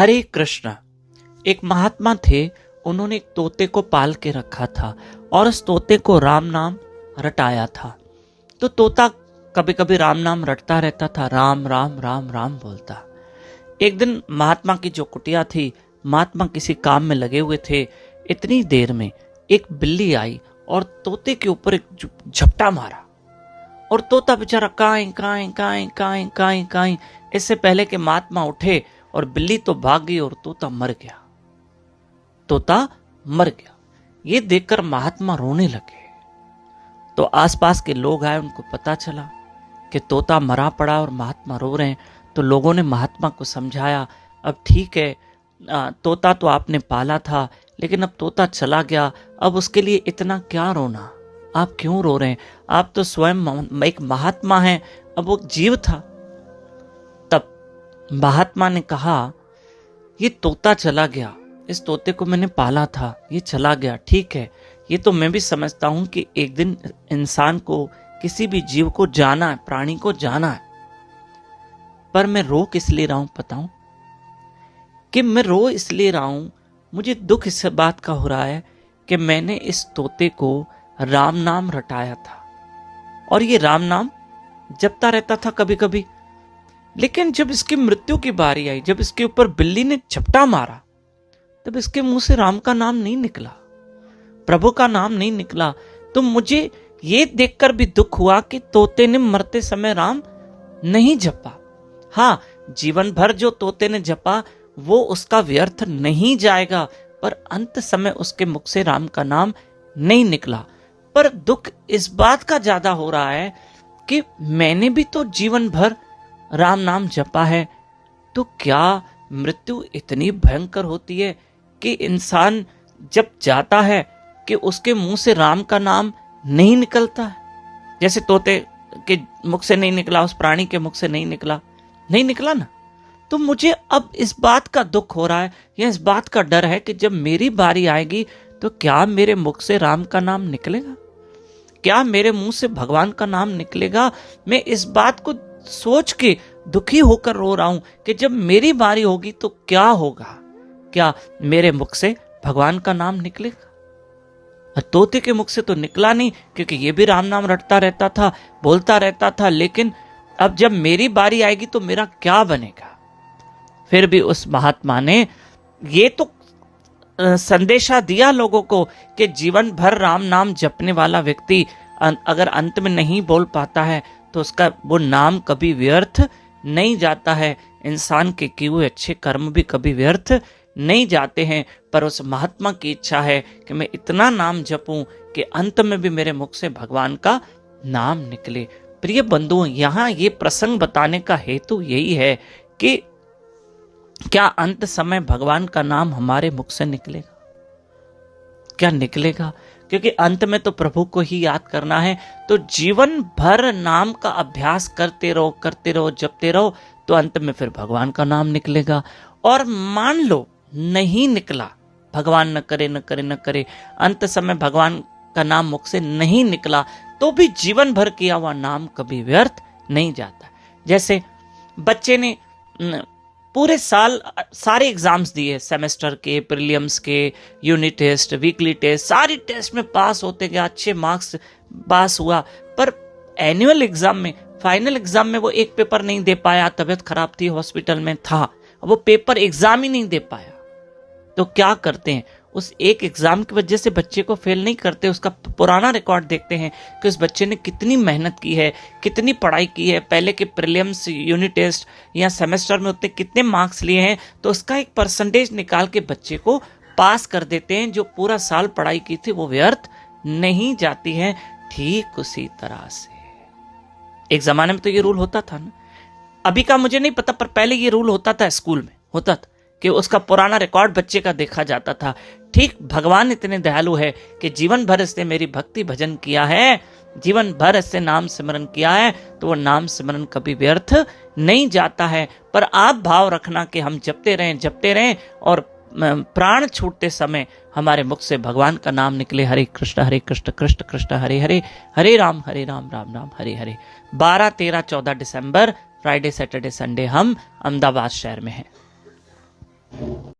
हरे कृष्ण। एक महात्मा थे, उन्होंने एक तोते को पाल के रखा था और उस तोते को राम नाम रटाया था। तो तोता कभी कभी राम नाम रटता रहता था, राम राम राम राम बोलता। एक दिन महात्मा की जो कुटिया थी, महात्मा किसी काम में लगे हुए थे, इतनी देर में एक बिल्ली आई और तोते के ऊपर एक झपटा मारा और तोता बेचारा काई काई काई काई काई काई। इससे पहले कि महात्मा उठे और बिल्ली तो भाग गई और तोता मर गया। तोता मर गया। ये देखकर महात्मा रोने लगे। तो आसपास के लोग आए, उनको पता चला कि तोता मरा पड़ा और महात्मा रो रहे हैं। तो लोगों ने महात्मा को समझाया, अब ठीक है, तोता तो आपने पाला था, लेकिन अब तोता चला गया, अब उसके लिए इतना क्या रोना, आप क्यों रो रहे हैं, आप तो स्वयं एक महात्मा हैं, अब वो जीव था। तब महात्मा ने कहा, ये तोता चला गया, इस तोते को मैंने पाला था, ये चला गया, ठीक है, ये तो मैं भी समझता हूं कि एक दिन इंसान को, किसी भी जीव को जाना है, प्राणी को जाना है, पर मैं रो किस लिए रहा हूं पता हूं? कि मैं रो इसलिए रहा हूं, मुझे दुख इस बात का हो रहा है कि मैंने इस तोते को राम नाम रटाया था और ये राम नाम जपता रहता था कभी कभी, लेकिन जब इसकी मृत्यु की बारी आई, जब इसके ऊपर बिल्ली ने झपटा मारा, तब इसके मुंह से राम का नाम नहीं निकला, प्रभु का नाम नहीं निकला। तो मुझे ये देखकर भी दुख हुआ कि तोते ने मरते समय राम नहीं जपा। हाँ, जीवन भर जो तोते ने जपा वो उसका व्यर्थ नहीं जाएगा, पर अंत समय उसके मुख से राम का नाम नहीं निकला। पर दुख इस बात का ज्यादा हो रहा है कि मैंने भी तो जीवन भर राम नाम जपा है, तो क्या मृत्यु इतनी भयंकर होती है कि इंसान जब जाता है कि उसके मुंह से राम का नाम नहीं निकलता है? जैसे तोते के मुख से नहीं निकला, उस प्राणी के मुख से नहीं निकला ना। तो मुझे अब इस बात का दुख हो रहा है, या इस बात का डर है कि जब मेरी बारी आएगी तो क्या मेरे मुख से राम का नाम निकलेगा, क्या मेरे मुंह से भगवान का नाम निकलेगा? मैं इस बात को सोच के दुखी होकर रो रहा हूं कि जब मेरी बारी होगी तो क्या होगा, क्या मेरे मुख से भगवान का नाम निकलेगा? तोते के मुख से तो निकला नहीं, क्योंकि ये भी राम नाम रटता रहता था, बोलता रहता था, लेकिन अब जब मेरी बारी आएगी तो मेरा क्या बनेगा? फिर भी उस महात्मा ने ये तो संदेशा दिया लोगों को कि जीवन भर राम नाम जपने वाला व्यक्ति अगर अंत में नहीं बोल पाता है तो उसका वो नाम कभी व्यर्थ नहीं जाता है। इंसान के किए हुए अच्छे कर्म भी कभी व्यर्थ नहीं जाते हैं। पर उस महात्मा की इच्छा है कि मैं इतना नाम जपूं कि अंत में भी मेरे मुख से भगवान का नाम निकले। प्रिय बंधुओं, यहाँ ये प्रसंग बताने का हेतु यही है कि क्या अंत समय भगवान का नाम हमारे मुख से निकलेगा? क्या निकलेगा? क्योंकि अंत में तो प्रभु को ही याद करना है। तो जीवन भर नाम का अभ्यास करते रहो, जपते रहो, तो अंत में फिर भगवान का नाम निकलेगा। और मान लो नहीं निकला, भगवान न करे, अंत समय भगवान का नाम मुख से नहीं निकला, तो भी जीवन भर किया हुआ नाम कभी व्यर्थ नहीं जाता। जैसे बच्चे ने पूरे साल सारे एग्जाम्स दिए, सेमेस्टर के, प्रीलिम्स के, यूनिट टेस्ट, वीकली टेस्ट, सारी टेस्ट में पास होते गया, अच्छे मार्क्स पास हुआ, पर एनुअल एग्जाम में, फाइनल एग्जाम में वो एक पेपर नहीं दे पाया, तबीयत खराब थी, हॉस्पिटल में था, वो पेपर एग्जाम ही नहीं दे पाया। तो क्या करते हैं, उस एक एग्जाम की वजह से बच्चे को फेल नहीं करते, उसका पुराना रिकॉर्ड देखते हैं कि उस बच्चे ने कितनी मेहनत की है, कितनी पढ़ाई की है, पहले के प्रीलिम्स, यूनिट टेस्ट या सेमेस्टर में उतने कितने मार्क्स लिए हैं, तो उसका एक परसेंटेज निकाल के बच्चे को पास कर देते हैं। जो पूरा साल पढ़ाई की थी वो व्यर्थ नहीं जाती है। ठीक उसी तरह से एक जमाने में तो ये रूल होता था ना, अभी का मुझे नहीं पता, पर पहले ये रूल होता था, स्कूल में होता था कि उसका पुराना रिकॉर्ड बच्चे का देखा जाता था। ठीक भगवान इतने दयालु है कि जीवन भर इसने मेरी भक्ति भजन किया है, जीवन भर इससे नाम सिमरन किया है, तो वो नाम सिमरन कभी व्यर्थ नहीं जाता है। पर आप भाव रखना कि हम जपते रहें और प्राण छूटते समय हमारे मुख से भगवान का नाम निकले, हरे कृष्ण कृष्ण कृष्ण हरे हरे, हरे राम राम राम हरे हरे। 12, 13, 14 दिसंबर फ्राइडे, सैटरडे, संडे हम अहमदाबाद शहर में हैं।